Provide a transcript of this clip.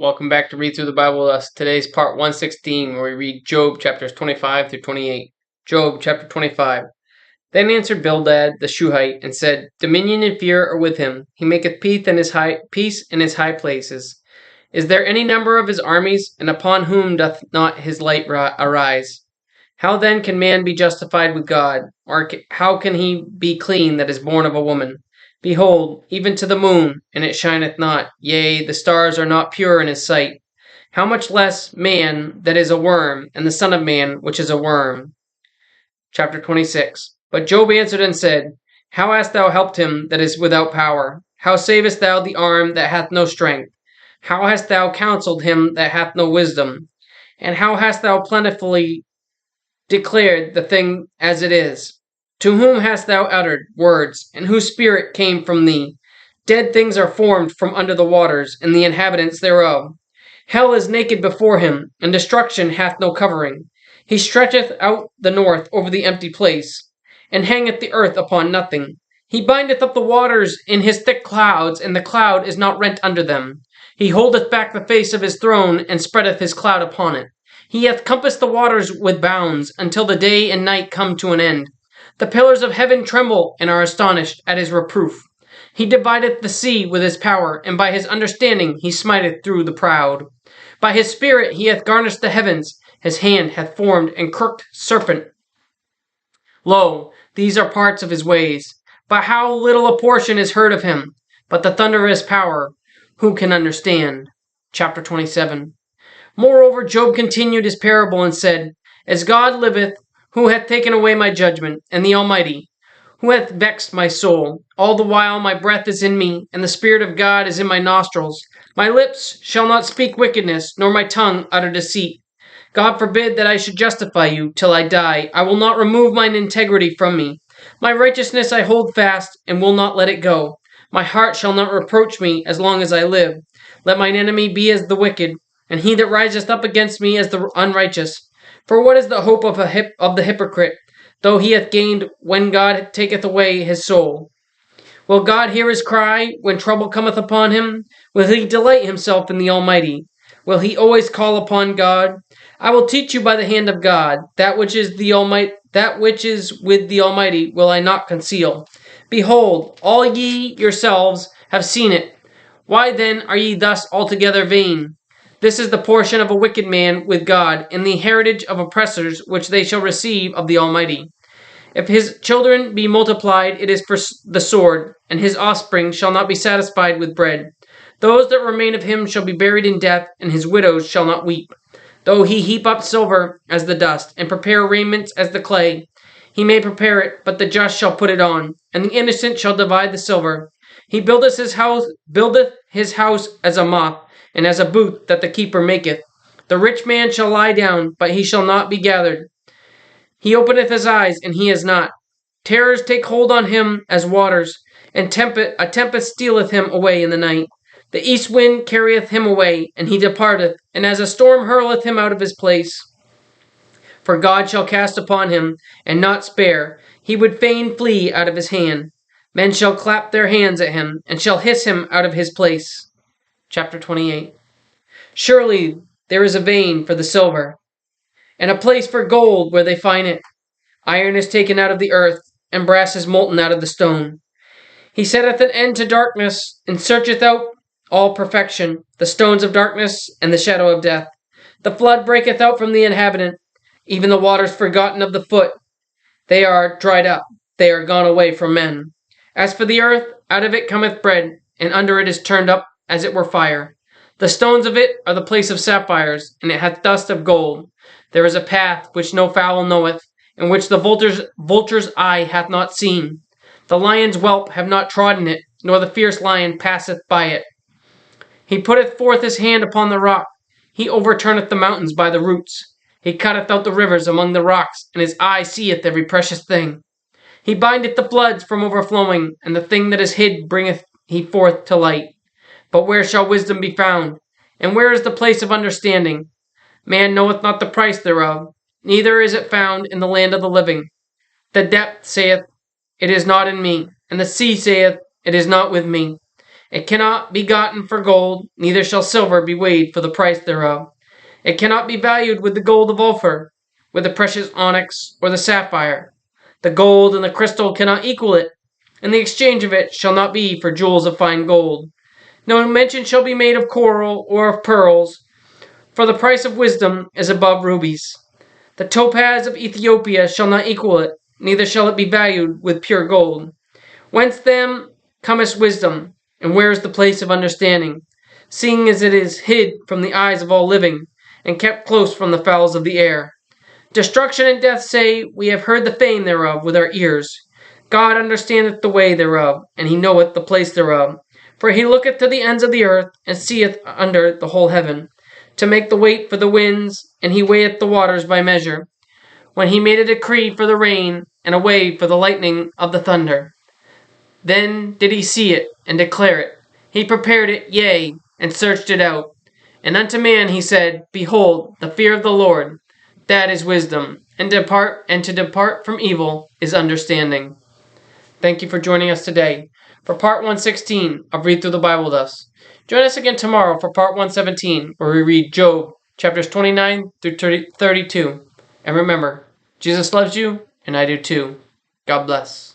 Welcome back to Read Through the Bible with us. Today's part 116, where we read Job chapters 25 through 28. Job chapter 25. Then answered Bildad the Shuhite, and said, Dominion and fear are with him. He maketh peace in his high places. Is there any number of his armies, and upon whom doth not his light arise? How then can man be justified with God? Or how can he be clean that is born of a woman? Behold, even to the moon, and it shineth not. Yea, the stars are not pure in his sight. How much less man that is a worm, and the Son of Man which is a worm? Chapter 26. But Job answered and said, How hast thou helped him that is without power? How savest thou the arm that hath no strength? How hast thou counselled him that hath no wisdom? And how hast thou plentifully declared the thing as it is? To whom hast thou uttered words, and whose spirit came from thee? Dead things are formed from under the waters, and the inhabitants thereof. Hell is naked before him, and destruction hath no covering. He stretcheth out the north over the empty place, and hangeth the earth upon nothing. He bindeth up the waters in his thick clouds, and the cloud is not rent under them. He holdeth back the face of his throne, and spreadeth his cloud upon it. He hath compassed the waters with bounds, until the day and night come to an end. The pillars of heaven tremble and are astonished at his reproof. He divideth the sea with his power, and by his understanding he smiteth through the proud. By his spirit he hath garnished the heavens, his hand hath formed and crooked serpent. Lo, these are parts of his ways. But how little a portion is heard of him, but the thunder of his power, who can understand? Chapter 27. Moreover, Job continued his parable and said, As God liveth, who hath taken away my judgment, and the Almighty, who hath vexed my soul, all the while my breath is in me, and the Spirit of God is in my nostrils. My lips shall not speak wickedness, nor my tongue utter deceit. God forbid that I should justify you till I die. I will not remove mine integrity from me. My righteousness I hold fast, and will not let it go. My heart shall not reproach me as long as I live. Let mine enemy be as the wicked, and he that riseth up against me as the unrighteous. For what is the hope of the hypocrite, though he hath gained when God taketh away his soul? Will God hear his cry when trouble cometh upon him? Will he delight himself in the Almighty? Will he always call upon God? I will teach you by the hand of God that which is with the Almighty will I not conceal. Behold, all ye yourselves have seen it. Why then are ye thus altogether vain? This is the portion of a wicked man with God, and the heritage of oppressors which they shall receive of the Almighty. If his children be multiplied, it is for the sword, and his offspring shall not be satisfied with bread. Those that remain of him shall be buried in death, and his widows shall not weep. Though he heap up silver as the dust, and prepare raiment as the clay, he may prepare it, but the just shall put it on, and the innocent shall divide the silver. He buildeth his house as a moth, and as a booth that the keeper maketh. The rich man shall lie down, but he shall not be gathered. He openeth his eyes, and he is not. Terrors take hold on him as waters, and a tempest stealeth him away in the night. The east wind carrieth him away, and he departeth, and as a storm hurleth him out of his place. For God shall cast upon him, and not spare. He would fain flee out of his hand. Men shall clap their hands at him, and shall hiss him out of his place. Chapter 28. Surely there is a vein for the silver, and a place for gold where they find it. Iron is taken out of the earth, and brass is molten out of the stone. He setteth an end to darkness, and searcheth out all perfection, the stones of darkness and the shadow of death. The flood breaketh out from the inhabitant, even the waters forgotten of the foot. They are dried up, they are gone away from men. As for the earth, out of it cometh bread, and under it is turned up as it were fire. The stones of it are the place of sapphires, and it hath dust of gold. There is a path which no fowl knoweth, and which the vulture's eye hath not seen. The lion's whelp have not trodden it, nor the fierce lion passeth by it. He putteth forth his hand upon the rock. He overturneth the mountains by the roots. He cutteth out the rivers among the rocks, and his eye seeth every precious thing. He bindeth the floods from overflowing, and the thing that is hid bringeth he forth to light. But where shall wisdom be found? And where is the place of understanding? Man knoweth not the price thereof, neither is it found in the land of the living. The depth saith, It is not in me, and the sea saith, It is not with me. It cannot be gotten for gold, neither shall silver be weighed for the price thereof. It cannot be valued with the gold of Ophir, with the precious onyx or the sapphire. The gold and the crystal cannot equal it, and the exchange of it shall not be for jewels of fine gold. No mention shall be made of coral or of pearls, for the price of wisdom is above rubies. The topaz of Ethiopia shall not equal it, neither shall it be valued with pure gold. Whence then cometh wisdom, and where is the place of understanding? Seeing as it is hid from the eyes of all living, and kept close from the fowls of the air. Destruction and death say, We have heard the fame thereof with our ears. God understandeth the way thereof, and he knoweth the place thereof. For he looketh to the ends of the earth, and seeth under the whole heaven, to make the weight for the winds, and he weigheth the waters by measure. When he made a decree for the rain, and a way for the lightning of the thunder. Then did he see it, and declare it. He prepared it, yea, and searched it out. And unto man he said, Behold, the fear of the Lord, that is wisdom, and to depart from evil is understanding. Thank you for joining us today for part 116 of Read Through the Bible with us. Join us again tomorrow for part 117, where we read Job, chapters 29 through 32. And remember, Jesus loves you, and I do too. God bless.